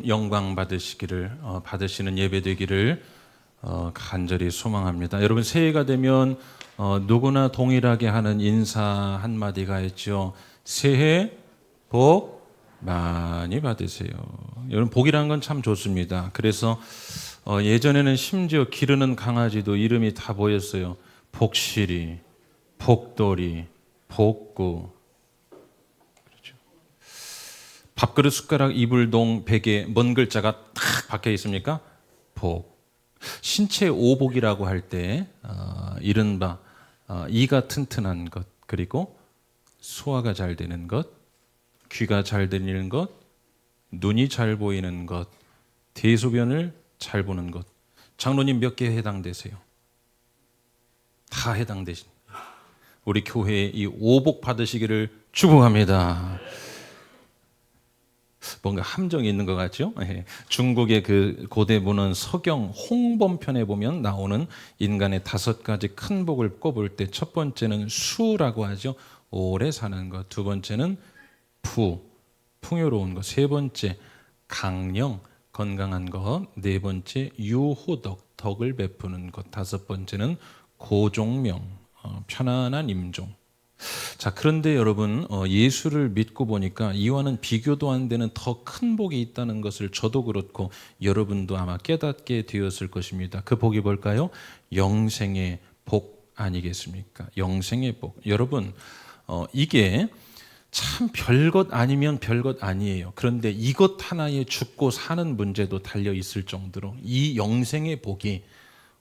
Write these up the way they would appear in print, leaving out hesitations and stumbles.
영광 받으시는 예배 되기를 간절히 소망합니다. 여러분, 새해가 되면 누구나 동일하게 하는 인사 한마디가 있죠. 새해 복 많이 받으세요. 여러분, 복이라는 건 참 좋습니다. 그래서 예전에는 심지어 기르는 강아지도 이름이 다 보였어요. 복실이, 복돌이, 복구. 밥그릇, 숟가락, 이불동, 베개, 뭔 글자가 딱 박혀 있습니까? 복. 신체 오복이라고 할 때 이른바 이가 튼튼한 것, 그리고 소화가 잘 되는 것, 귀가 잘 들리는 것, 눈이 잘 보이는 것, 대소변을 잘 보는 것. 장로님 몇 개에 해당되세요? 다 해당되십니다. 우리 교회에 이 오복 받으시기를 축복합니다. 뭔가 함정이 있는 것 같죠? 중국의 그 고대 문헌 서경 홍범편에 보면 나오는 인간의 5가지 큰 복을 꼽을 때 첫 번째는 수라고 하죠. 오래 사는 것. 두 번째는 풍요로운 것. 세 번째 강령, 건강한 것. 네 번째 유호덕, 덕을 베푸는 것. 다섯 번째는 고종명, 편안한 임종. 자, 그런데 여러분, 예수를 믿고 보니까 이와는 비교도 안 되는 더 큰 복이 있다는 것을 저도 그렇고 여러분도 아마 깨닫게 되었을 것입니다. 그 복이 뭘까요? 영생의 복 아니겠습니까? 영생의 복. 여러분, 이게 참 별것 아니면 별것 아니에요. 그런데 이것 하나에 죽고 사는 문제도 달려 있을 정도로 이 영생의 복이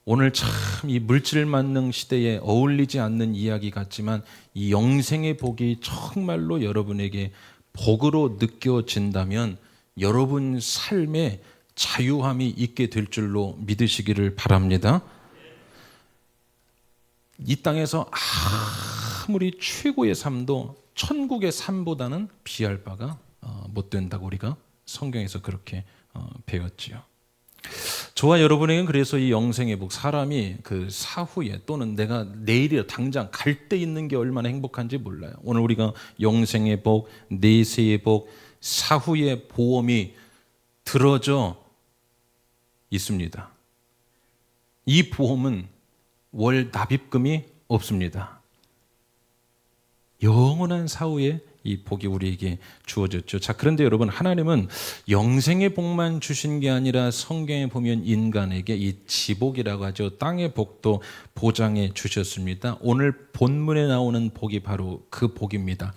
오늘 참 이 물질 만능 시대에 어울리지 않는 이야기 같지만 이 영생의 복이 정말로 여러분에게 복으로 느껴진다면 여러분 삶에 자유함이 있게 될 줄로 믿으시기를 바랍니다. 이 땅에서 아무리 최고의 삶도 천국의 삶보다는 비할 바가 못 된다고 우리가 성경에서 그렇게 배웠지요. 저와 여러분에게는 그래서 이 영생의 복, 사람이 그 사후에 또는 내가 내일이라 당장 갈 때 있는 게 얼마나 행복한지 몰라요. 오늘 우리가 영생의 복, 내세의 복, 사후의 보험이 들어져 있습니다. 이 보험은 월 납입금이 없습니다. 영원한 사후에 이 복이 우리에게 주어졌죠. 자, 그런데 여러분, 하나님은 영생의 복만 주신 게 아니라 성경에 보면 인간에게 이 지복이라고 하죠. 땅의 복도 보장해 주셨습니다. 오늘 본문에 나오는 복이 바로 그 복입니다.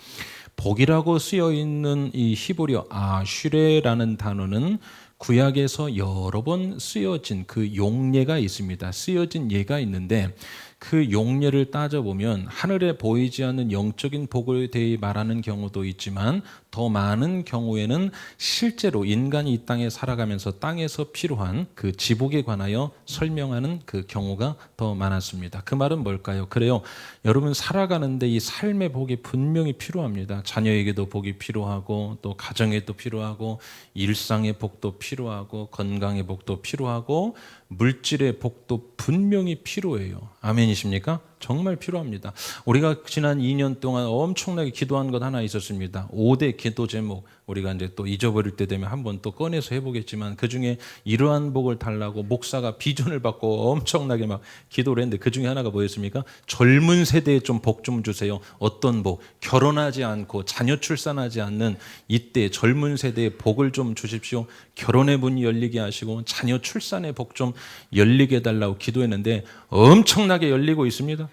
복이라고 쓰여 있는 이 히브리어 아슈레라는 단어는 구약에서 여러 번 쓰여진 그 용례가 있습니다. 쓰여진 예가 있는데 그 용례를 따져보면 하늘에 보이지 않는 영적인 복에 대해 말하는 경우도 있지만 더 많은 경우에는 실제로 인간이 이 땅에 살아가면서 땅에서 필요한 그 지복에 관하여 설명하는 그 경우가 더 많았습니다. 그 말은 뭘까요? 그래요. 여러분, 살아가는데 이 삶의 복이 분명히 필요합니다. 자녀에게도 복이 필요하고 또 가정에도 필요하고 일상의 복도 필요하고 건강의 복도 필요하고 물질의 복도 분명히 필요해요. 아멘이십니까? 정말 필요합니다. 우리가 지난 2년 동안 엄청나게 기도한 것 하나 있었습니다. 5대 기도 제목, 우리가 이제 또 잊어버릴 때 되면 한번 또 꺼내서 해보겠지만 그 중에 이러한 복을 달라고 목사가 비전을 받고 엄청나게 막 기도를 했는데 그 중에 하나가 뭐였습니까? 젊은 세대에 좀 복 좀 주세요. 어떤 복? 결혼하지 않고 자녀 출산하지 않는 이때 젊은 세대에 복을 좀 주십시오. 결혼의 문이 열리게 하시고 자녀 출산의 복 좀 열리게 해달라고 기도했는데 엄청나게 열리고 있습니다.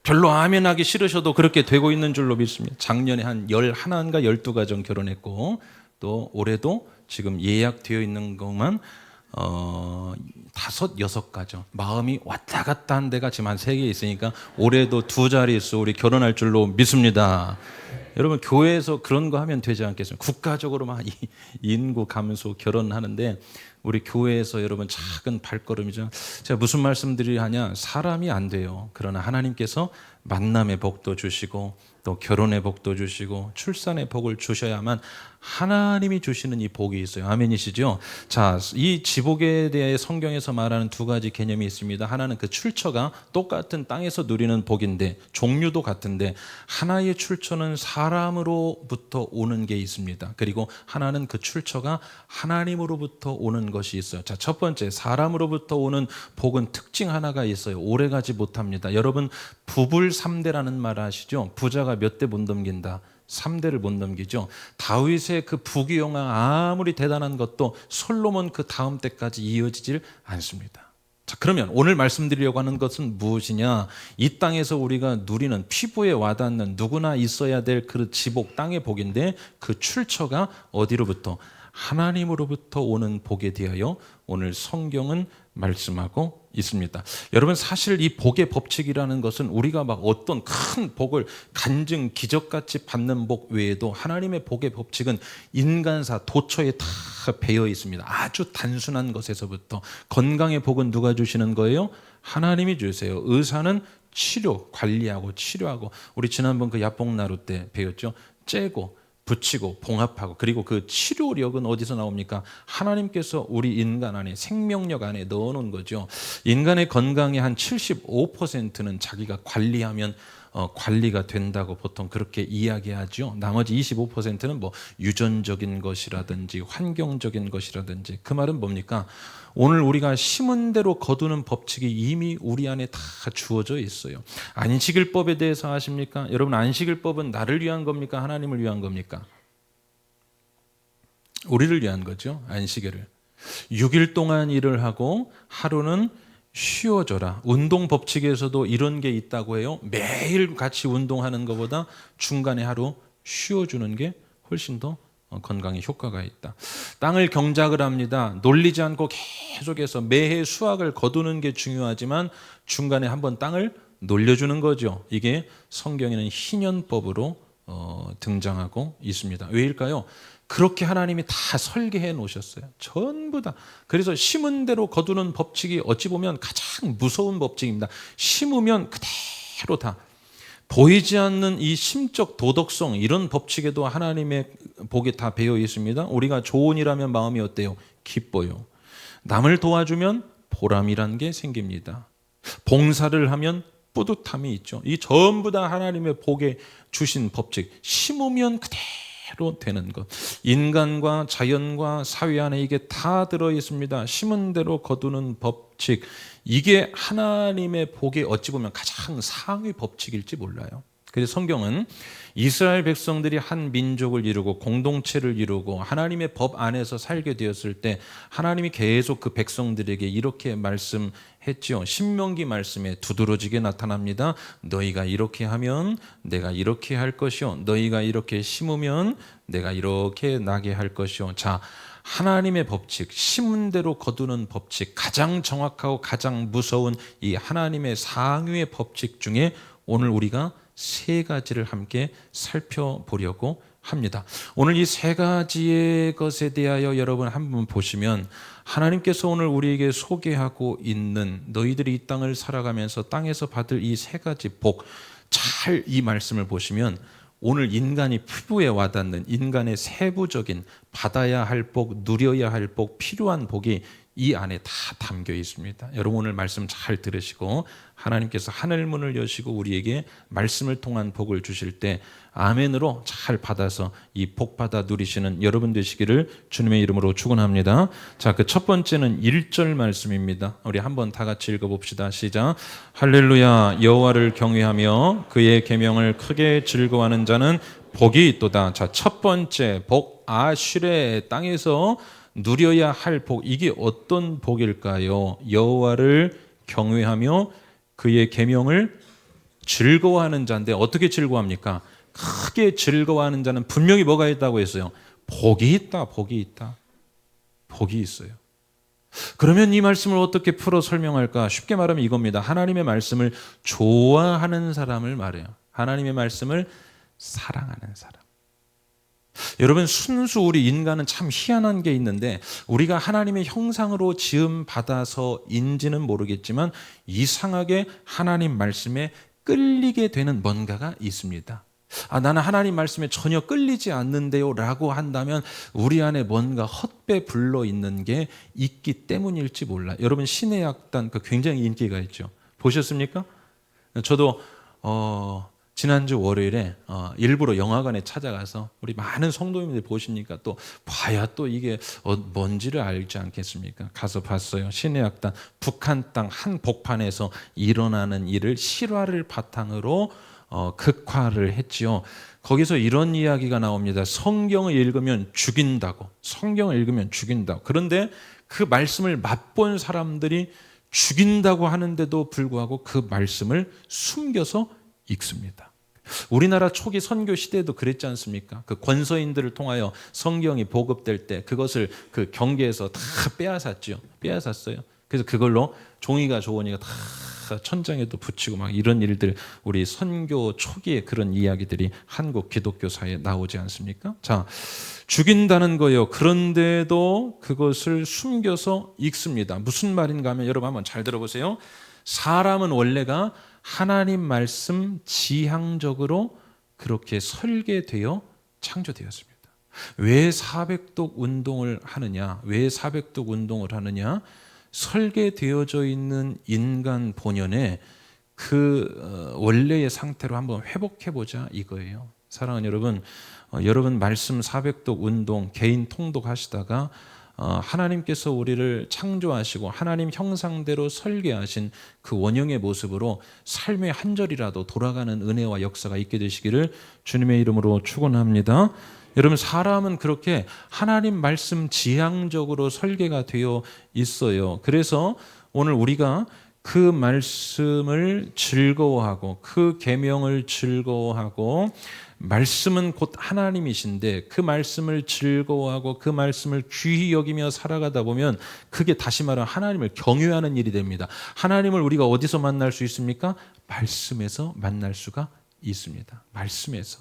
별로 아멘하기 싫으셔도 그렇게 되고 있는 줄로 믿습니다. 작년에 한 11인가 12가정 결혼했고 또 올해도 지금 예약되어 있는 것만 5, 6가정. 마음이 왔다 갔다 한 데가 지금 한 3개 있으니까 올해도 2자릿수 우리 결혼할 줄로 믿습니다. 여러분, 교회에서 그런 거 하면 되지 않겠습니까? 국가적으로 막 인구 감소 결혼하는데 우리 교회에서 여러분 작은 발걸음이죠. 제가 무슨 말씀드리 하냐, 사람이 안 돼요. 그러나 하나님께서 만남의 복도 주시고 또 결혼의 복도 주시고 출산의 복을 주셔야만 하나님이 주시는 이 복이 있어요. 아멘이시죠? 자, 이 지복에 대해 성경에서 말하는 두 가지 개념이 있습니다. 하나는 그 출처가 똑같은 땅에서 누리는 복인데 종류도 같은데, 하나의 출처는 사람으로부터 오는 게 있습니다. 그리고 하나는 그 출처가 하나님으로부터 오는 것이 있어요. 자, 첫 번째, 사람으로부터 오는 복은 특징 하나가 있어요. 오래가지 못합니다. 여러분, 부불 3대라는 말 아시죠? 부자가 몇 대 못 넘긴다. 3대를 못 넘기죠. 다윗의 그 부귀영화 아무리 대단한 것도 솔로몬 그 다음 때까지 이어지질 않습니다. 자, 그러면 오늘 말씀드리려고 하는 것은 무엇이냐? 이 땅에서 우리가 누리는 피부에 와닿는 누구나 있어야 될 그 지복, 땅의 복인데 그 출처가 어디로부터? 하나님으로부터 오는 복에 대하여 오늘 성경은 말씀하고 있습니다. 여러분, 사실 이 복의 법칙이라는 것은 우리가 막 어떤 큰 복을 간증, 기적같이 받는 복 외에도 하나님의 복의 법칙은 인간사, 도처에 다 배어 있습니다. 아주 단순한 것에서부터. 건강의 복은 누가 주시는 거예요? 하나님이 주세요. 의사는 치료, 관리하고 치료하고, 우리 지난번 그 야복나루 때 배웠죠. 째고 붙이고 봉합하고, 그리고 그 치료력은 어디서 나옵니까? 하나님께서 우리 인간 안에, 생명력 안에 넣어놓은 거죠. 인간의 건강의 한 75%는 자기가 관리하면 관리가 된다고 보통 그렇게 이야기하죠. 나머지 25%는 뭐 유전적인 것이라든지 환경적인 것이라든지. 그 말은 뭡니까? 오늘 우리가 심은 대로 거두는 법칙이 이미 우리 안에 다 주어져 있어요. 안식일법에 대해서 아십니까? 여러분, 안식일법은 나를 위한 겁니까? 하나님을 위한 겁니까? 우리를 위한 거죠. 안식일을 6일 동안 일을 하고 하루는 쉬어줘라. 운동 법칙에서도 이런 게 있다고 해요. 매일 같이 운동하는 것보다 중간에 하루 쉬어주는 게 훨씬 더 건강에 효과가 있다. 땅을 경작을 합니다. 놀리지 않고 계속해서 매해 수확을 거두는 게 중요하지만 중간에 한번 땅을 놀려주는 거죠. 이게 성경에는 희년법으로 등장하고 있습니다. 왜일까요? 그렇게 하나님이 다 설계해 놓으셨어요. 전부 다. 그래서 심은 대로 거두는 법칙이 어찌 보면 가장 무서운 법칙입니다. 심으면 그대로 다. 보이지 않는 이 심적 도덕성, 이런 법칙에도 하나님의 복이 다 배어 있습니다. 우리가 좋은 일하면 마음이 어때요? 기뻐요. 남을 도와주면 보람이란 게 생깁니다. 봉사를 하면 뿌듯함이 있죠. 이 전부 다 하나님의 복에 주신 법칙. 심으면 그대로 되는 것. 인간과 자연과 사회 안에 이게 다 들어 있습니다. 심은 대로 거두는 법칙. 이게 하나님의 복에 어찌 보면 가장 상위 법칙일지 몰라요. 그래서 성경은 이스라엘 백성들이 한 민족을 이루고 공동체를 이루고 하나님의 법 안에서 살게 되었을 때 하나님이 계속 그 백성들에게 이렇게 말씀했죠. 신명기 말씀에 두드러지게 나타납니다. 너희가 이렇게 하면 내가 이렇게 할 것이요, 너희가 이렇게 심으면 내가 이렇게 나게 할 것이요. 자, 하나님의 법칙, 심은 대로 거두는 법칙, 가장 정확하고 가장 무서운 이 하나님의 상위의 법칙 중에 오늘 우리가 세 가지를 함께 살펴보려고 합니다. 오늘 이 세 가지의 것에 대하여 여러분 한번 보시면 하나님께서 오늘 우리에게 소개하고 있는, 너희들이 이 땅을 살아가면서 땅에서 받을 이 세 가지 복, 잘 이 말씀을 보시면 오늘 인간이 피부에 와닿는 인간의 세부적인 받아야 할 복, 누려야 할 복, 필요한 복이 이 안에 다 담겨 있습니다. 여러분, 오늘 말씀 잘 들으시고 하나님께서 하늘문을 여시고 우리에게 말씀을 통한 복을 주실 때 아멘으로 잘 받아서 이 복 받아 누리시는 여러분 되시기를 주님의 이름으로 축원합니다. 자, 그 첫 번째는 1절 말씀입니다. 우리 한번 다 같이 읽어봅시다. 시작. 할렐루야. 여호와를 경외하며 그의 계명을 크게 즐거워하는 자는 복이 있도다. 자, 첫 번째 복, 아슈레 땅에서 누려야 할 복, 이게 어떤 복일까요? 여호와를 경외하며 그의 계명을 즐거워하는 자인데 어떻게 즐거워합니까? 크게 즐거워하는 자는 분명히 뭐가 있다고 했어요? 복이 있다, 복이 있다. 복이 있어요. 그러면 이 말씀을 어떻게 풀어 설명할까? 쉽게 말하면 이겁니다. 하나님의 말씀을 좋아하는 사람을 말해요. 하나님의 말씀을 사랑하는 사람. 여러분, 순수 우리 인간은 참 희한한 게 있는데, 우리가 하나님의 형상으로 지음 받아서인지는 모르겠지만 이상하게 하나님 말씀에 끌리게 되는 뭔가가 있습니다. 나는 하나님 말씀에 전혀 끌리지 않는데요 라고 한다면 우리 안에 뭔가 헛배 불러 있는 게 있기 때문일지 몰라요. 여러분, 신의 약단 굉장히 인기가 있죠. 보셨습니까? 저도 지난주 월요일에 일부러 영화관에 찾아가서 우리 많은 성도님들 보시니까 또 봐야 또 이게 뭔지를 알지 않겠습니까? 가서 봤어요. 신의 약단, 북한 땅 한복판에서 일어나는 일을 실화를 바탕으로 극화를 했지요. 거기서 이런 이야기가 나옵니다. 성경을 읽으면 죽인다고. 성경을 읽으면 죽인다고. 그런데 그 말씀을 맛본 사람들이 죽인다고 하는데도 불구하고 그 말씀을 숨겨서 읽습니다. 우리나라 초기 선교 시대에도 그랬지 않습니까? 그 권서인들을 통하여 성경이 보급될 때 그것을 그 경계에서 다 빼앗았어요. 그래서 그걸로 종이가 좋으니까 다 천장에도 붙이고 막 이런 일들, 우리 선교 초기에 그런 이야기들이 한국 기독교사에 나오지 않습니까? 자, 죽인다는 거예요. 그런데도 그것을 숨겨서 읽습니다. 무슨 말인가 하면 여러분 한번 잘 들어보세요. 사람은 원래가 하나님 말씀 지향적으로 그렇게 설계되어 창조되었습니다. 왜 400독 운동을 하느냐? 왜 400독 운동을 하느냐? 설계되어져 있는 인간 본연의 그 원래의 상태로 한번 회복해보자 이거예요. 사랑하는 여러분, 여러분 말씀 400독 운동, 개인 통독 하시다가 하나님께서 우리를 창조하시고 하나님 형상대로 설계하신 그 원형의 모습으로 삶의 한 절이라도 돌아가는 은혜와 역사가 있게 되시기를 주님의 이름으로 축원합니다. 여러분, 사람은 그렇게 하나님 말씀 지향적으로 설계가 되어 있어요. 그래서 오늘 우리가 그 말씀을 즐거워하고 그 계명을 즐거워하고, 말씀은 곧 하나님이신데 그 말씀을 즐거워하고 그 말씀을 귀히 여기며 살아가다 보면 그게 다시 말하면 하나님을 경외하는 일이 됩니다. 하나님을 우리가 어디서 만날 수 있습니까? 말씀에서 만날 수가 있습니다. 말씀에서.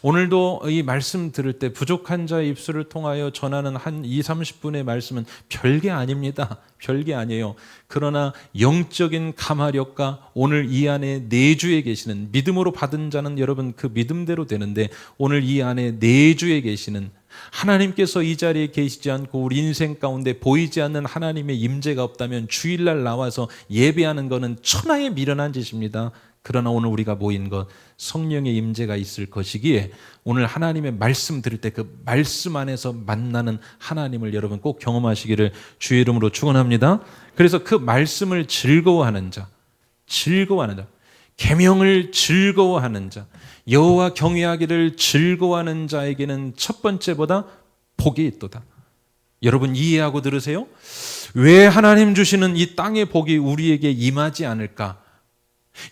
오늘도 이 말씀 들을 때 부족한 자의 입술을 통하여 전하는 한 20-30분의 말씀은 별게 아닙니다. 별게 아니에요. 그러나 영적인 감화력과 오늘 이 안에 내주에 계시는, 믿음으로 받은 자는 여러분 그 믿음대로 되는데, 오늘 이 안에 내주에 계시는 하나님께서 이 자리에 계시지 않고 우리 인생 가운데 보이지 않는 하나님의 임재가 없다면 주일날 나와서 예배하는 것은 천하에 미련한 짓입니다. 그러나 오늘 우리가 모인 것, 성령의 임재가 있을 것이기에 오늘 하나님의 말씀 들을 때 그 말씀 안에서 만나는 하나님을 여러분 꼭 경험하시기를 주의 이름으로 축원합니다. 그래서 그 말씀을 즐거워하는 자, 계명을 즐거워하는 자, 여호와 경외하기를 즐거워하는 자에게는 첫 번째보다 복이 있도다. 여러분 이해하고 들으세요? 왜 하나님 주시는 이 땅의 복이 우리에게 임하지 않을까?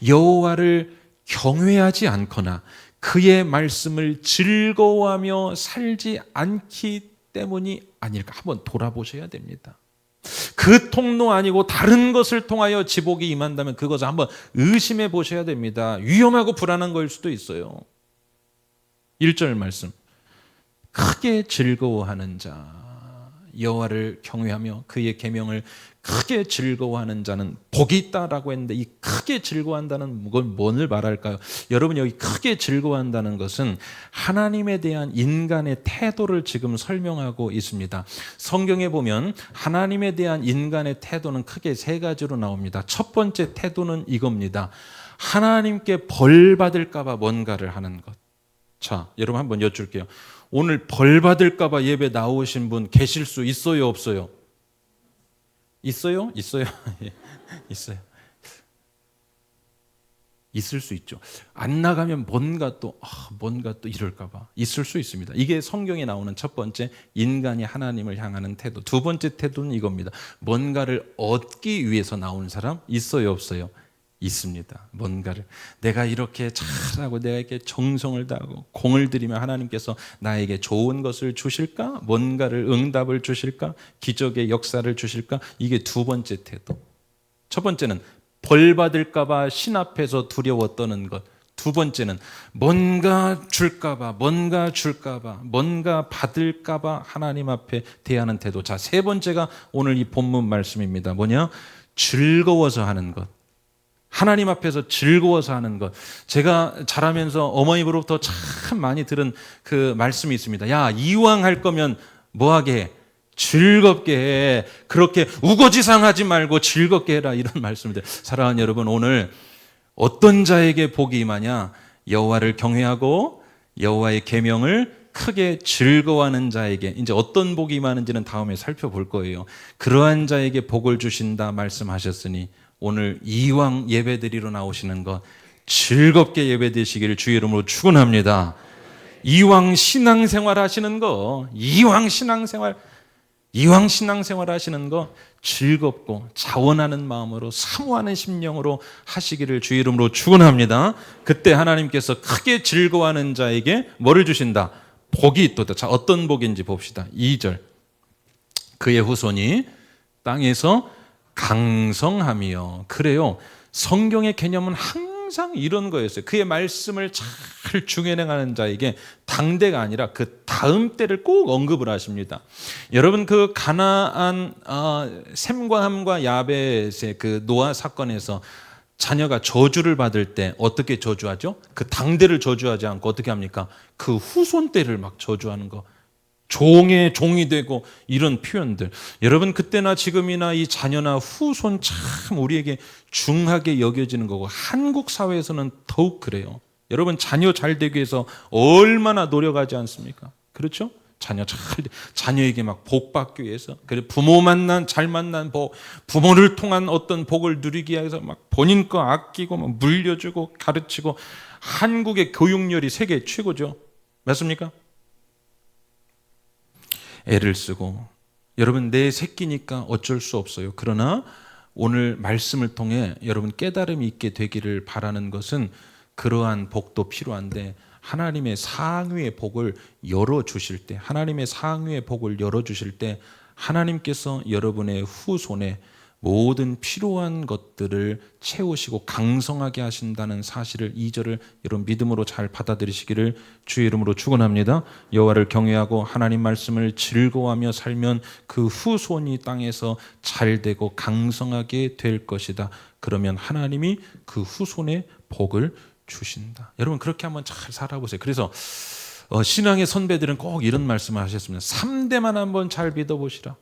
여호와를 경외하지 않거나 그의 말씀을 즐거워하며 살지 않기 때문이 아닐까? 한번 돌아보셔야 됩니다. 그 통로 아니고 다른 것을 통하여 지복이 임한다면 그것을 한번 의심해 보셔야 됩니다. 위험하고 불안한 거일 수도 있어요. 1절 말씀, 크게 즐거워하는 자, 여호와를 경외하며 그의 계명을 크게 즐거워하는 자는 복이 있다라고 했는데, 이 크게 즐거워한다는 건 뭐를 말할까요? 여러분, 여기 크게 즐거워한다는 것은 하나님에 대한 인간의 태도를 지금 설명하고 있습니다. 성경에 보면 하나님에 대한 인간의 태도는 크게 세 가지로 나옵니다. 첫 번째 태도는 이겁니다. 하나님께 벌 받을까 봐 뭔가를 하는 것. 자, 여러분 한번 여쭐게요. 오늘 벌 받을까 봐 예배 나오신 분 계실 수 있어요, 없어요? 있어요? 있어요. 있어요. 있을 수 있죠. 안 나가면 뭔가 또 이럴까 봐 있을 수 있습니다. 이게 성경에 나오는 첫 번째 인간이 하나님을 향하는 태도. 두 번째 태도는 이겁니다. 뭔가를 얻기 위해서 나오는 사람 있어요, 없어요? 있습니다. 뭔가를 내가 이렇게 잘하고 내가 이렇게 정성을 다하고 공을 들이면 하나님께서 나에게 좋은 것을 주실까? 뭔가를 응답을 주실까? 기적의 역사를 주실까? 이게 두 번째 태도. 첫 번째는 벌 받을까 봐 신 앞에서 두려워 떠는 것. 두 번째는 뭔가 줄까봐, 뭔가 받을까봐 하나님 앞에 대하는 태도. 자, 세 번째가 오늘 이 본문 말씀입니다. 뭐냐? 즐거워서 하는 것. 하나님 앞에서 즐거워서 하는 것. 제가 자라면서 어머니로부터 참 많이 들은 그 말씀이 있습니다. 야, 이왕 할 거면 뭐하게 해? 즐겁게 해. 그렇게 우거지상하지 말고 즐겁게 해라. 이런 말씀입니다. 사랑하는 여러분, 오늘 어떤 자에게 복이 임하냐? 여호와를 경외하고 여호와의 계명을 크게 즐거워하는 자에게. 이제 어떤 복이 임하는지는 다음에 살펴볼 거예요. 그러한 자에게 복을 주신다 말씀하셨으니 오늘 이왕 예배드리러 나오시는 것 즐겁게 예배드리시기를 주의 이름으로 축원합니다. 이왕 신앙생활 하시는 거, 이왕 신앙생활 하시는 거 즐겁고 자원하는 마음으로 사모하는 심령으로 하시기를 주의 이름으로 축원합니다. 그때 하나님께서 크게 즐거워하는 자에게 뭐를 주신다? 복이 있도다. 자, 어떤 복인지 봅시다. 2절. 그의 후손이 땅에서 강성하며. 그래요. 성경의 개념은 항상 이런 거였어요. 그의 말씀을 잘 중현행하는 자에게 당대가 아니라 그 다음 때를 꼭 언급을 하십니다. 여러분, 그 가나안 셈과 함과 야벳의 그 노아 사건에서 자녀가 저주를 받을 때 어떻게 저주하죠? 그 당대를 저주하지 않고 어떻게 합니까? 그 후손 때를 막 저주하는 거. 종의 종이 되고 이런 표현들. 여러분, 그때나 지금이나 이 자녀나 후손 참 우리에게 중하게 여겨지는 거고 한국 사회에서는 더욱 그래요. 여러분, 자녀 잘 되기 위해서 얼마나 노력하지 않습니까? 그렇죠? 자녀에게 막 복 받기 위해서, 그리고 잘 만난 복, 부모를 통한 어떤 복을 누리기 위해서 막 본인 거 아끼고 막 물려주고 가르치고. 한국의 교육열이 세계 최고죠. 맞습니까? 애를 쓰고. 여러분, 내 새끼니까 어쩔 수 없어요. 그러나 오늘 말씀을 통해 여러분 깨달음이 있게 되기를 바라는 것은 그러한 복도 필요한데 하나님의 상위의 복을 열어주실 때, 하나님께서 여러분의 후손에 모든 필요한 것들을 채우시고 강성하게 하신다는 사실을, 2절을 여러분 믿음으로 잘 받아들이시기를 주의 이름으로 축원합니다. 여호와를 경외하고 하나님 말씀을 즐거워하며 살면 그 후손이 땅에서 잘되고 강성하게 될 것이다. 그러면 하나님이 그 후손에 복을 주신다. 여러분, 그렇게 한번 잘 살아보세요. 그래서 신앙의 선배들은 꼭 이런 말씀을 하셨습니다. 3대만 한번 잘 믿어보시라.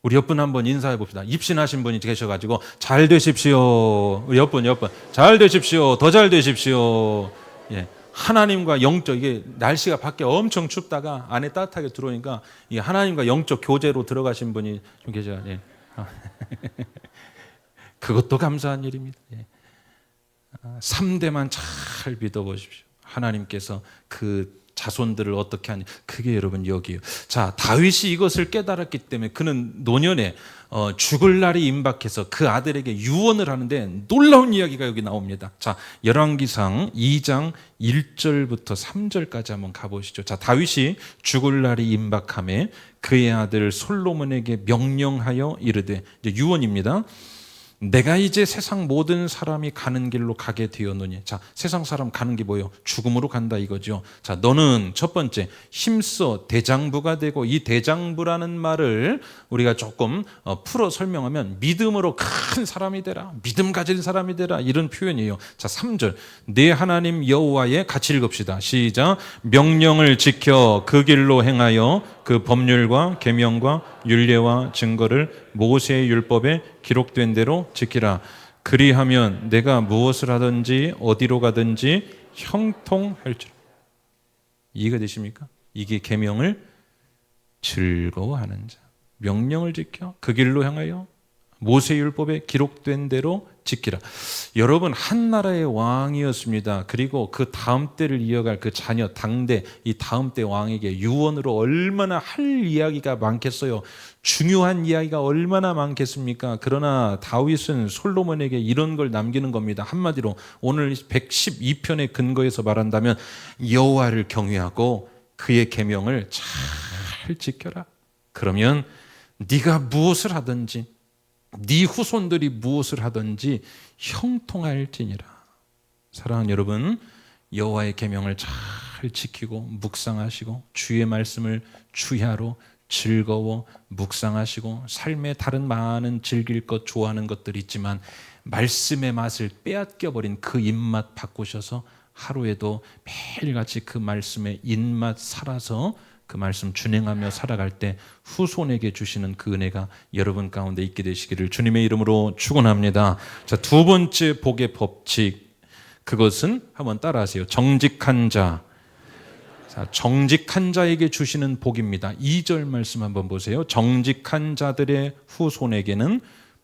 우리 옆분 한번 인사해 봅시다. 입신하신 분이 계셔가지고 잘 되십시오. 우리 옆분 잘 되십시오. 더 잘 되십시오. 예, 하나님과 영적, 이게 날씨가 밖에 엄청 춥다가 안에 따뜻하게 들어오니까 이 하나님과 영적 교제로 들어가신 분이 좀 계셔요. 예. 그것도 감사한 일입니다. 예. 3대만 잘 믿어보십시오. 하나님께서 그 자손들을 어떻게 하냐, 그게 여러분 여기요. 자, 다윗이 이것을 깨달았기 때문에 그는 노년에 죽을 날이 임박해서 그 아들에게 유언을 하는데 놀라운 이야기가 여기 나옵니다. 자, 열왕기상 2장 1절부터 3절까지 한번 가보시죠. 자, 다윗이 죽을 날이 임박함에 그의 아들 솔로몬에게 명령하여 이르되, 이제 유언입니다. 내가 이제 세상 모든 사람이 가는 길로 가게 되었느니. 자, 세상 사람 가는 게 뭐예요? 죽음으로 간다 이거죠. 자, 너는 첫 번째 힘써 대장부가 되고, 이 대장부라는 말을 우리가 조금 풀어 설명하면 믿음으로 큰 사람이 되라, 믿음 가진 사람이 되라, 이런 표현이에요. 자, 3절 내 하나님 여호와의, 같이 읽읍시다. 시작. 명령을 지켜 그 길로 행하여 그 법률과 계명과 율례와 증거를 모세의 율법에 기록된 대로 지키라. 그리하면 내가 무엇을 하든지 어디로 가든지 형통할지라. 이해가 되십니까? 이게 계명을 즐거워하는 자. 명령을 지켜 그 길로 향하여 모세의 율법에 기록된 대로 지키라. 여러분, 한 나라의 왕이었습니다. 그리고 그 다음 때를 이어갈 그 자녀, 당대, 이 다음 때 왕에게 유언으로 얼마나 할 이야기가 많겠어요. 중요한 이야기가 얼마나 많겠습니까? 그러나 다윗은 솔로몬에게 이런 걸 남기는 겁니다. 한마디로 오늘 112편의 근거에서 말한다면 여호와를 경외하고 그의 계명을 잘 지켜라. 그러면 네가 무엇을 하든지 네 후손들이 무엇을 하든지 형통할지니라. 사랑하는 여러분, 여호와의 계명을 잘 지키고 묵상하시고 주의 말씀을 주야로 즐거워 묵상하시고 삶의 다른 많은 즐길 것 좋아하는 것들이 있지만 말씀의 맛을 빼앗겨 버린 그 입맛 바꾸셔서 하루에도 매일같이 그 말씀의 입맛 살아서 그 말씀 준행하며 살아갈 때 후손에게 주시는 그 은혜가 여러분 가운데 있게 되시기를 주님의 이름으로 축원합니다. 자, 두 번째 복의 법칙, 그것은 한번 따라하세요. 정직한 자. 자, 정직한 자에게 주시는 복입니다. 2절 말씀 한번 보세요. 정직한 자들의 후손에게는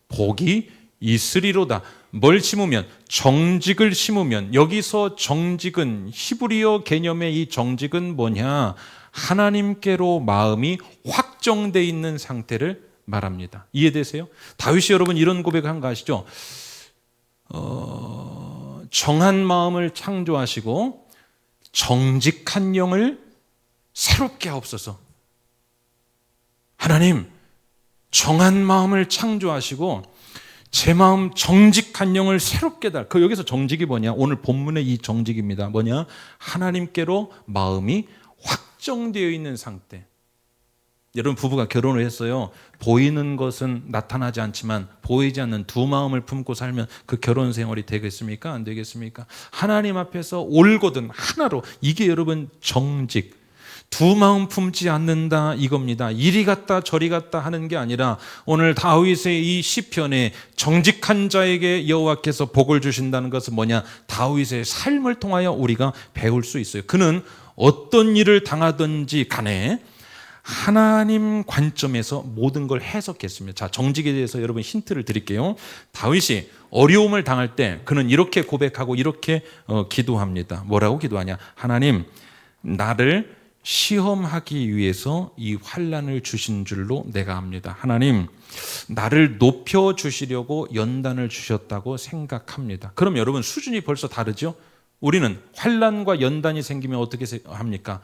복이 있으리로다. 뭘 심으면? 정직을 심으면. 여기서 정직은, 히브리어 개념의 이 정직은 뭐냐? 하나님께로 마음이 확정되어 있는 상태를 말합니다. 이해되세요? 다윗이 여러분 이런 고백한 거 아시죠? 정한 마음을 창조하시고 정직한 영을 새롭게 하옵소서. 하나님, 정한 마음을 창조하시고 제 마음 정직한 영을 새롭게 달. 그 여기서 정직이 뭐냐? 오늘 본문의 이 정직입니다. 뭐냐? 하나님께로 마음이 확정되어 있는 상태. 여러분 부부가 결혼을 했어요. 보이는 것은 나타나지 않지만 보이지 않는 두 마음을 품고 살면 그 결혼 생활이 되겠습니까? 안 되겠습니까? 하나님 앞에서 올곧은 하나로, 이게 여러분 정직. 두 마음 품지 않는다 이겁니다. 이리 갔다 저리 갔다 하는 게 아니라 오늘 다윗의 이 시편에 정직한 자에게 여호와께서 복을 주신다는 것은 뭐냐? 다윗의 삶을 통하여 우리가 배울 수 있어요. 그는 어떤 일을 당하든지 간에 하나님 관점에서 모든 걸 해석했습니다. 자, 정직에 대해서 여러분 힌트를 드릴게요. 다윗이 어려움을 당할 때 그는 이렇게 고백하고 이렇게 기도합니다. 뭐라고 기도하냐? 하나님, 나를 시험하기 위해서 이 환난을 주신 줄로 내가 압니다. 하나님, 나를 높여주시려고 연단을 주셨다고 생각합니다. 그럼 여러분 수준이 벌써 다르죠? 우리는 환난과 연단이 생기면 어떻게 합니까?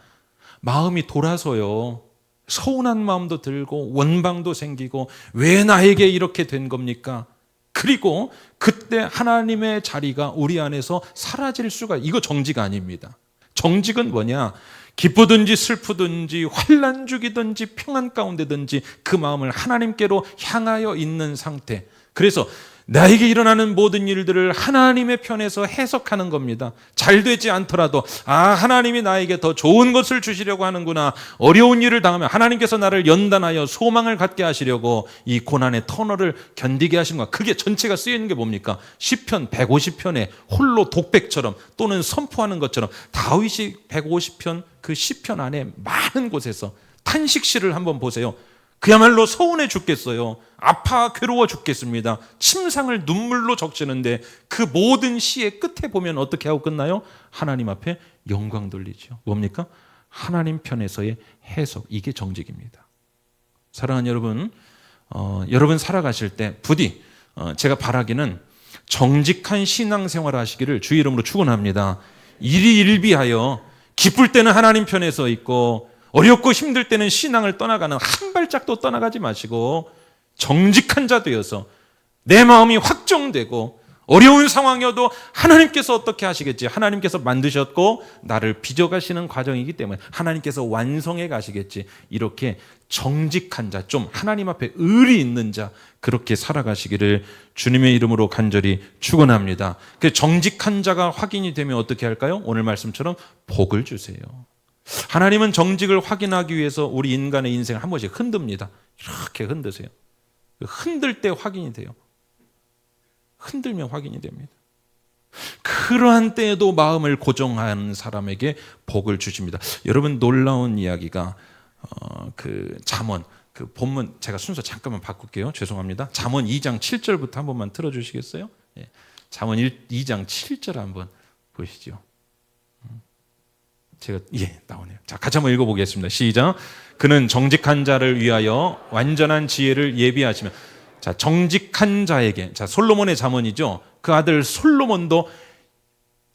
마음이 돌아서요. 서운한 마음도 들고 원망도 생기고 왜 나에게 이렇게 된 겁니까? 그리고 그때 하나님의 자리가 우리 안에서 사라질 수가, 이거 정직 아닙니다. 정직은 뭐냐? 기쁘든지 슬프든지 환난 중이든지 평안 가운데든지 그 마음을 하나님께로 향하여 있는 상태. 그래서 나에게 일어나는 모든 일들을 하나님의 편에서 해석하는 겁니다. 잘 되지 않더라도 하나님이 나에게 더 좋은 것을 주시려고 하는구나. 어려운 일을 당하면 하나님께서 나를 연단하여 소망을 갖게 하시려고 이 고난의 터널을 견디게 하시는 거야. 그게 전체가 쓰여있는 게 뭡니까? 시편 150편에 홀로 독백처럼 또는 선포하는 것처럼 다윗이 150편 그 시편 안에 많은 곳에서 탄식시를 한번 보세요. 그야말로 서운해 죽겠어요. 아파 괴로워 죽겠습니다. 침상을 눈물로 적시는데 그 모든 시의 끝에 보면 어떻게 하고 끝나요? 하나님 앞에 영광 돌리죠. 뭡니까? 하나님 편에서의 해석. 이게 정직입니다. 사랑하는 여러분, 여러분 살아가실 때 부디 제가 바라기는 정직한 신앙생활을 하시기를 주의 이름으로 축원합니다. 일희일비하여 기쁠 때는 하나님 편에 서 있고 어렵고 힘들 때는 신앙을 떠나가는 한 발짝도 떠나가지 마시고 정직한 자 되어서 내 마음이 확정되고 어려운 상황이어도 하나님께서 어떻게 하시겠지? 하나님께서 만드셨고 나를 빚어가시는 과정이기 때문에 하나님께서 완성해 가시겠지. 이렇게 정직한 자, 좀 하나님 앞에 의리 있는 자, 그렇게 살아가시기를 주님의 이름으로 간절히 축원합니다. 그 정직한 자가 확인이 되면 어떻게 할까요? 오늘 말씀처럼 복을 주세요. 하나님은 정직을 확인하기 위해서 우리 인간의 인생을 한 번씩 흔듭니다. 이렇게 흔드세요. 흔들 때 확인이 돼요. 흔들면 확인이 됩니다. 그러한 때에도 마음을 고정하는 사람에게 복을 주십니다. 여러분 놀라운 이야기가 그 잠언, 그 본문 제가 순서 잠깐만 바꿀게요. 죄송합니다. 잠언 2장 7절부터 한 번만 틀어주시겠어요? 예. 잠언 2장 7절 한번 보시죠. 제가 나오네요. 자, 같이 한번 읽어보겠습니다. 시작. 그는 정직한 자를 위하여 완전한 지혜를 예비하시며. 자, 정직한 자에게, 자, 솔로몬의 잠언이죠. 그 아들 솔로몬도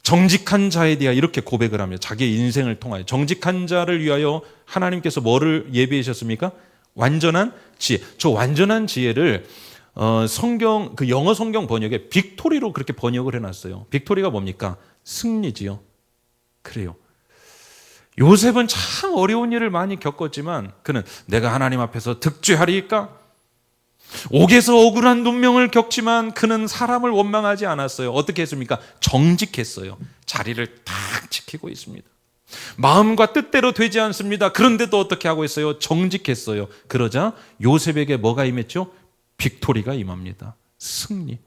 정직한 자에 대해 이렇게 고백을 합니다. 자기의 인생을 통하여 정직한 자를 위하여 하나님께서 뭐를 예비하셨습니까? 완전한 지혜. 저 완전한 지혜를 성경 그 영어 성경 번역에 빅토리로 그렇게 번역을 해놨어요. 빅토리가 뭡니까? 승리지요. 그래요. 요셉은 참 어려운 일을 많이 겪었지만 그는 내가 하나님 앞에서 득죄하리이까? 옥에서 억울한 눈명을 겪지만 그는 사람을 원망하지 않았어요. 어떻게 했습니까? 정직했어요. 자리를 딱 지키고 있습니다. 마음과 뜻대로 되지 않습니다. 그런데도 어떻게 하고 있어요? 정직했어요. 그러자 요셉에게 뭐가 임했죠? 빅토리가 임합니다. 승리.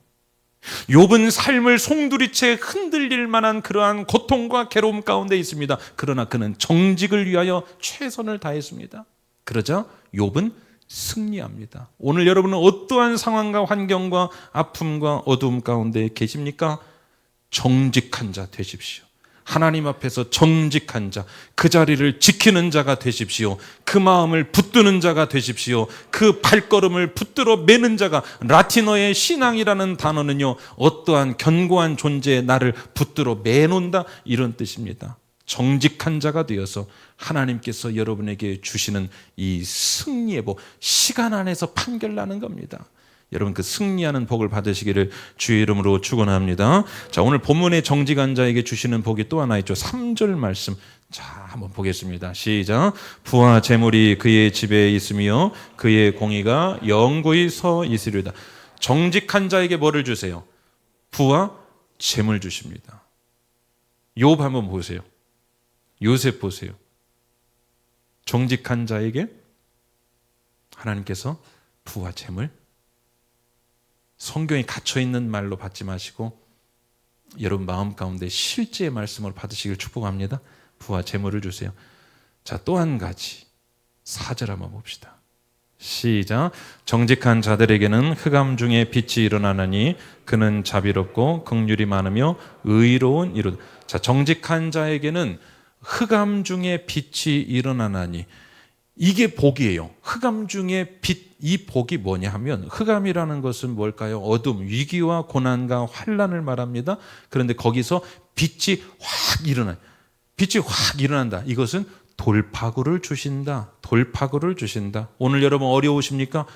욥은 삶을 송두리째 흔들릴 만한 그러한 고통과 괴로움 가운데 있습니다. 그러나 그는 정직을 위하여 최선을 다했습니다. 그러자 욥은 승리합니다. 오늘 여러분은 어떠한 상황과 환경과 아픔과 어두움 가운데 계십니까? 정직한 자 되십시오. 하나님 앞에서 정직한 자, 그 자리를 지키는 자가 되십시오. 그 마음을 붙드는 자가 되십시오. 그 발걸음을 붙들어 매는 자가, 라틴어의 신앙이라는 단어는요, 어떠한 견고한 존재의 나를 붙들어 매놓는다, 이런 뜻입니다. 정직한 자가 되어서 하나님께서 여러분에게 주시는 이 승리의 복, 시간 안에서 판결나는 겁니다. 여러분 그 승리하는 복을 받으시기를 주의 이름으로 축원합니다. 자, 오늘 본문의 정직한 자에게 주시는 복이 또 하나 있죠. 3절 말씀. 자, 한번 보겠습니다. 시작. 부와 재물이 그의 집에 있으며 그의 공의가 영구히 서 있으리로다. 정직한 자에게 뭐를 주세요? 부와 재물 주십니다. 욥 한번 보세요. 요셉 보세요. 정직한 자에게 하나님께서 부와 재물, 성경에 갇혀있는 말로 받지 마시고 여러분 마음 가운데 실제의 말씀으로 받으시길 축복합니다. 부와 재물을 주세요. 자, 또 한 가지 4절 한번 봅시다. 시작. 정직한 자들에게는 흑암 중에 빛이 일어나나니 그는 자비롭고 긍휼이 많으며 의로운 이로다. 자, 정직한 자에게는 흑암 중에 빛이 일어나나니, 이게 복이에요. 흑암 중에 빛, 이 복이 뭐냐 하면, 흑암이라는 것은 뭘까요? 어둠, 위기와 고난과 환난을 말합니다. 그런데 거기서 빛이 확 일어나요. 빛이 확 일어난다. 이것은 돌파구를 주신다. 돌파구를 주신다. 오늘 여러분 어려우십니까?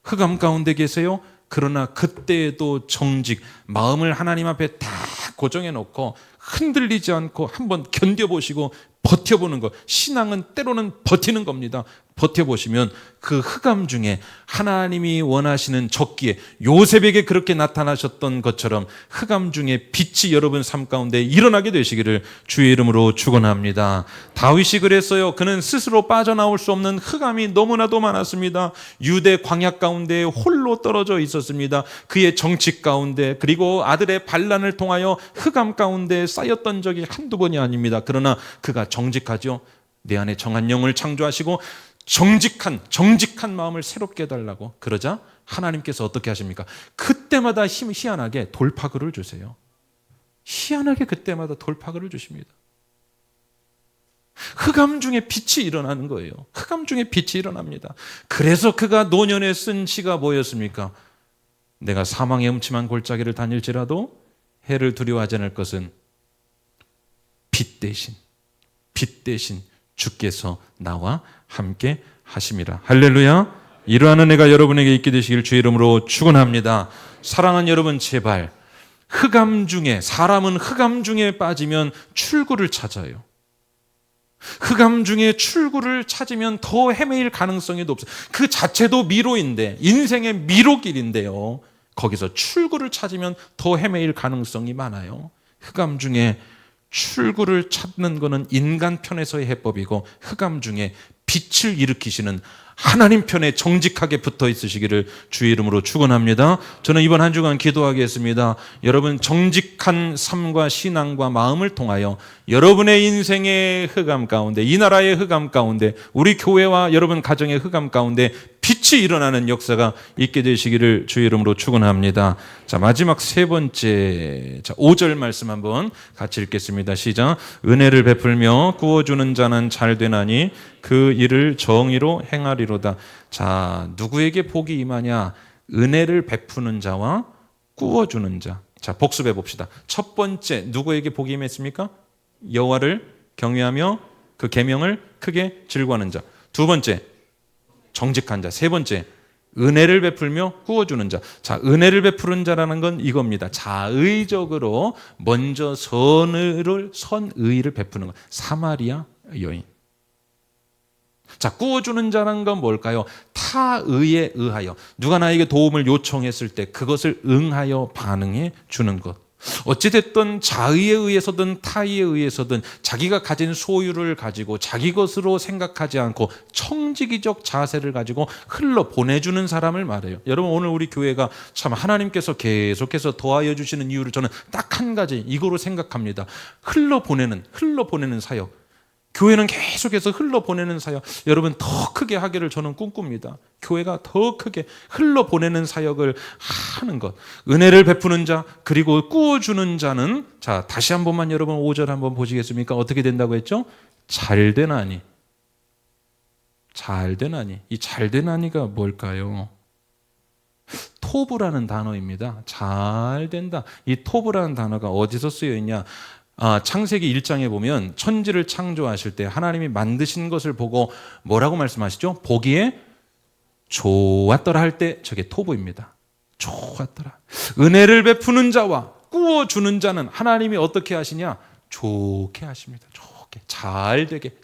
흑암 가운데 계세요? 그러나 그때에도 정직, 마음을 하나님 앞에 다 고정해 놓고 흔들리지 않고 한번 견뎌보시고 버텨보는 것. 신앙은 때로는 버티는 겁니다. 버텨보시면 그 흑암 중에 하나님이 원하시는 적기에, 요셉에게 그렇게 나타나셨던 것처럼 흑암 중에 빛이 여러분 삶 가운데 일어나게 되시기를 주의 이름으로 축원합니다. 다윗이 그랬어요. 그는 스스로 빠져나올 수 없는 흑암이 너무나도 많았습니다. 유대 광야 가운데 홀로 떨어져 있었습니다. 그의 정치 가운데, 그리고 아들의 반란을 통하여 흑암 가운데 쌓였던 적이 한두 번이 아닙니다. 그러나 그가 정직하죠. 내 안에 정한 영을 창조하시고 정직한 마음을 새롭게 해달라고. 그러자 하나님께서 어떻게 하십니까? 그때마다 희한하게 돌파구를 주세요. 희한하게 그때마다 돌파구를 주십니다. 흑암 중에 빛이 일어나는 거예요. 흑암 중에 빛이 일어납니다. 그래서 그가 노년에 쓴 시가 뭐였습니까? 내가 사망의 음침한 골짜기를 다닐지라도 해를 두려워하지 않을 것은 빛 대신 주께서 나와 함께 하심이라. 할렐루야. 이러한 은혜가 여러분에게 있게 되시길 주의 이름으로 축원합니다. 사랑하는 여러분, 제발 흑암 중에, 사람은 흑암 중에 빠지면 출구를 찾아요. 흑암 중에 출구를 찾으면 더 헤매일 가능성이 없어요. 그 자체도 미로인데, 인생의 미로길인데요, 거기서 출구를 찾으면 더 헤매일 가능성이 많아요. 흑암 중에 출구를 찾는 것은 인간 편에서의 해법이고, 흑암 중에 빛을 일으키시는 하나님 편에 정직하게 붙어 있으시기를 주의 이름으로 축원합니다. 저는 이번 한 주간 기도하겠습니다. 여러분 정직한 삶과 신앙과 마음을 통하여 여러분의 인생의 흑암 가운데, 이 나라의 흑암 가운데, 우리 교회와 여러분 가정의 흑암 가운데 빛이 일어나는 역사가 있게 되시기를 주의 이름으로 축원합니다. 자, 마지막 세 번째, 자, 5절 말씀 한번 같이 읽겠습니다. 시작. 은혜를 베풀며 구워주는 자는 잘 되나니 그 일을 정의로 행하리로다. 자, 누구에게 복이 임하냐? 은혜를 베푸는 자와 구워주는 자. 자, 복습해 봅시다. 첫 번째, 누구에게 복이 임했습니까? 여호와를 경외하며 그 계명을 크게 즐거워하는 자. 두 번째, 정직한 자. 세 번째, 은혜를 베풀며 구워주는 자. 자, 은혜를 베푸는 자라는 건 이겁니다. 자의적으로 먼저 선의를 베푸는 것. 사마리아 여인. 자, 구워주는 자라는 건 뭘까요? 타의에 의하여 누가 나에게 도움을 요청했을 때 그것을 응하여 반응해 주는 것. 어찌됐든 자의에 의해서든 타의에 의해서든 자기가 가진 소유를 가지고 자기 것으로 생각하지 않고 청지기적 자세를 가지고 흘러 보내주는 사람을 말해요. 여러분, 오늘 우리 교회가 참 하나님께서 계속해서 더하여 주시는 이유를 저는 딱 한 가지 이거로 생각합니다. 흘러 보내는 사역. 교회는 계속해서 흘러보내는 사역, 여러분 더 크게 하기를 저는 꿈꿉니다. 교회가 더 크게 흘러보내는 사역을 하는 것. 은혜를 베푸는 자, 그리고 꾸어주는 자는, 자, 다시 한 번만 여러분 5절 한번 보시겠습니까? 어떻게 된다고 했죠? 잘되나니. 잘되나니. 이 잘되나니가 뭘까요? 토부라는 단어입니다. 잘된다. 이 토부라는 단어가 어디서 쓰여 있냐? 창세기 1장에 보면 천지를 창조하실 때 하나님이 만드신 것을 보고 뭐라고 말씀하시죠? 보기에 좋았더라 할 때 저게 토부입니다. 좋았더라. 은혜를 베푸는 자와 구워주는 자는 하나님이 어떻게 하시냐? 좋게 하십니다. 좋게.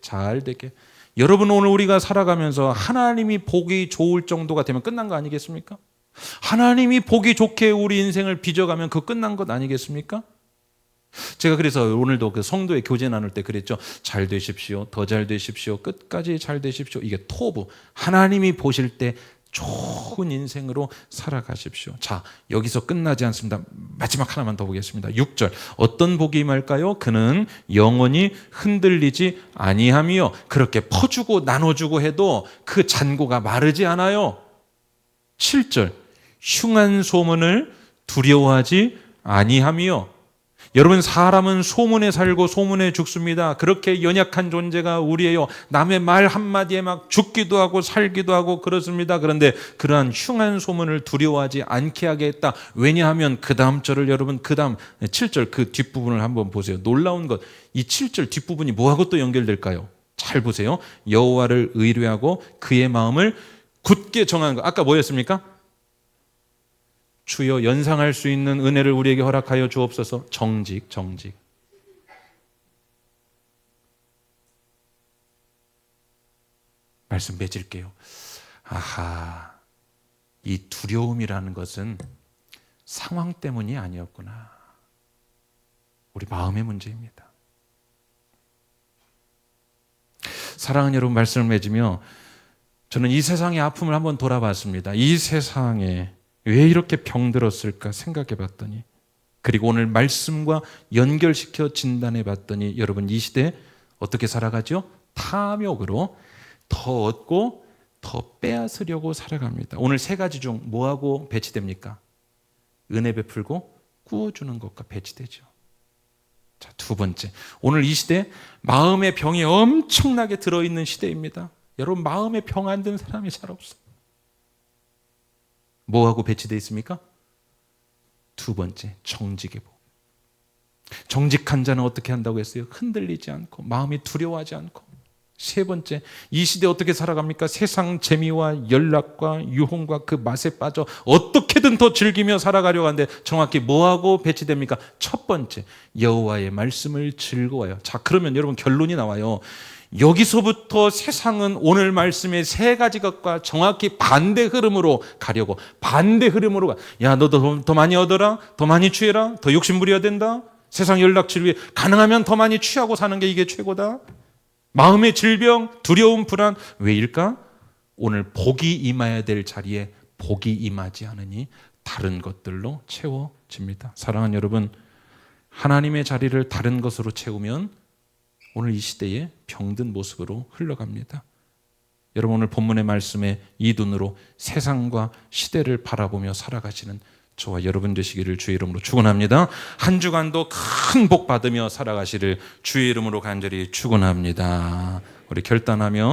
잘되게. 여러분, 오늘 우리가 살아가면서 하나님이 보기 좋을 정도가 되면 끝난 거 아니겠습니까? 하나님이 보기 좋게 우리 인생을 빚어가면 그거 끝난 것 아니겠습니까? 제가 그래서 오늘도 그 성도의 교제 나눌 때 그랬죠. 잘 되십시오. 더 잘 되십시오. 끝까지 잘 되십시오. 이게 토부. 하나님이 보실 때 좋은 인생으로 살아가십시오. 자, 여기서 끝나지 않습니다. 마지막 하나만 더 보겠습니다. 6절. 어떤 복이 임할까요? 그는 영원히 흔들리지 아니하며 그렇게 퍼주고 나눠주고 해도 그 잔고가 마르지 않아요. 7절. 흉한 소문을 두려워하지 아니하며. 여러분, 사람은 소문에 살고 소문에 죽습니다. 그렇게 연약한 존재가 우리예요. 남의 말 한마디에 막 죽기도 하고 살기도 하고 그렇습니다. 그런데 그러한 흉한 소문을 두려워하지 않게 하게 했다. 왜냐하면 그 다음 절을 여러분, 그 다음 7절 그 뒷부분을 한번 보세요. 놀라운 것. 이 7절 뒷부분이 뭐하고 또 연결될까요? 잘 보세요. 여호와를 의뢰하고 그의 마음을 굳게 정한 것. 아까 뭐였습니까? 주여, 연상할 수 있는 은혜를 우리에게 허락하여 주옵소서. 정직. 말씀 맺을게요. 아하, 이 두려움이라는 것은 상황 때문이 아니었구나. 우리 마음의 문제입니다. 사랑하는 여러분, 말씀을 맺으며 저는 이 세상의 아픔을 한번 돌아봤습니다. 이 세상에 왜 이렇게 병들었을까 생각해 봤더니, 그리고 오늘 말씀과 연결시켜 진단해 봤더니, 여러분 이 시대에 어떻게 살아가죠? 탐욕으로 더 얻고 더 빼앗으려고 살아갑니다. 오늘 세 가지 중 뭐하고 배치됩니까? 은혜 베풀고 구워주는 것과 배치되죠. 자, 두 번째, 오늘 이 시대 마음의 병이 엄청나게 들어있는 시대입니다. 여러분, 마음의 병 안 든 사람이 잘 없어요. 뭐하고 배치되어 있습니까? 두 번째, 정직의 복. 정직한 자는 어떻게 한다고 했어요? 흔들리지 않고 마음이 두려워하지 않고. 세 번째, 이 시대 어떻게 살아갑니까? 세상 재미와 연락과 유혹과 그 맛에 빠져 어떻게든 더 즐기며 살아가려고 하는데 정확히 뭐하고 배치됩니까? 첫 번째, 여호와의 말씀을 즐거워요. 자, 그러면 여러분 결론이 나와요. 여기서부터 세상은 오늘 말씀의 세 가지 것과 정확히 반대 흐름으로 가려고, 반대 흐름으로 가. 야, 너도 더 많이 얻어라, 더 많이 취해라, 더 욕심 부려야 된다. 세상 연락질 위해 가능하면 더 많이 취하고 사는 게 이게 최고다. 마음의 질병, 두려움, 불안. 왜일까? 오늘 복이 임해야 될 자리에 복이 임하지 않으니 다른 것들로 채워집니다. 사랑하는 여러분, 하나님의 자리를 다른 것으로 채우면 오늘 이 시대에 병든 모습으로 흘러갑니다. 여러분, 오늘 본문의 말씀에 이 눈으로 세상과 시대를 바라보며 살아가시는 저와 여러분 되시기를 주의 이름으로 축원합니다. 한 주간도 큰 복 받으며 살아가시를 주의 이름으로 간절히 축원합니다. 우리 결단하며